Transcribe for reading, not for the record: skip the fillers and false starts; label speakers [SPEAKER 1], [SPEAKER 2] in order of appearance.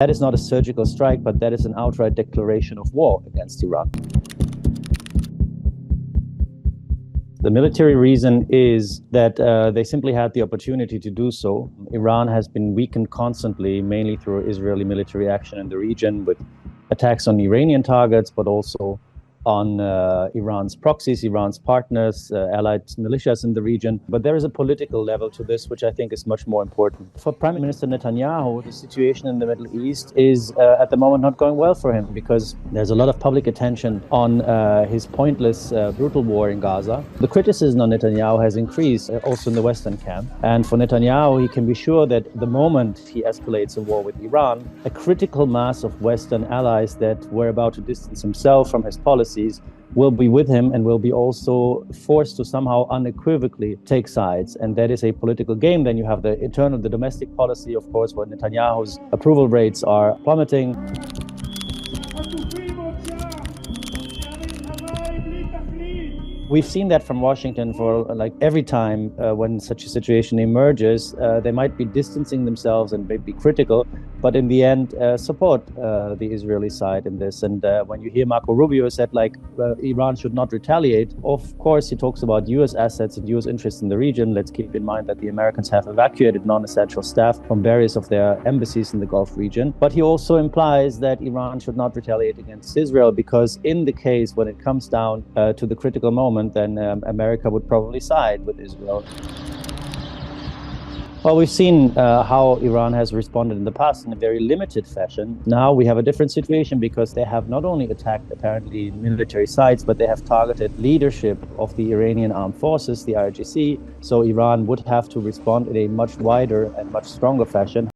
[SPEAKER 1] That is not a surgical strike, but that is an outright declaration of war against Iran. The military reason is that they simply had the opportunity to do so. Iran has been weakened constantly, mainly through Israeli military action in the region with attacks on Iranian targets, but also on Iran's proxies, Iran's partners, allied militias in the region. But there is a political level to this, which I think is much more important. For Prime Minister Netanyahu, the situation in the Middle East is at the moment not going well for him because there's a lot of public attention on his pointless, brutal war in Gaza. The criticism on Netanyahu has increased also in the Western camp. And for Netanyahu, he can be sure that the moment he escalates a war with Iran, a critical mass of Western allies that were about to distance himself from his policy will be with him and will be also forced to somehow unequivocally take sides. And that is a political game. Then you have the domestic policy, of course, where Netanyahu's approval rates are plummeting. We've seen that from Washington for every time when such a situation emerges, they might be distancing themselves and maybe critical, but in the end support the Israeli side in this. And when you hear Marco Rubio said Iran should not retaliate, of course he talks about US assets and US interests in the region. Let's keep in mind that the Americans have evacuated non-essential staff from various of their embassies in the Gulf region. But he also implies that Iran should not retaliate against Israel because in the case when it comes down to the critical moment, then America would probably side with Israel. Well, we've seen how Iran has responded in the past in a very limited fashion. Now we have a different situation because they have not only attacked apparently military sites, but they have targeted leadership of the Iranian armed forces, the IRGC. So Iran would have to respond in a much wider and much stronger fashion.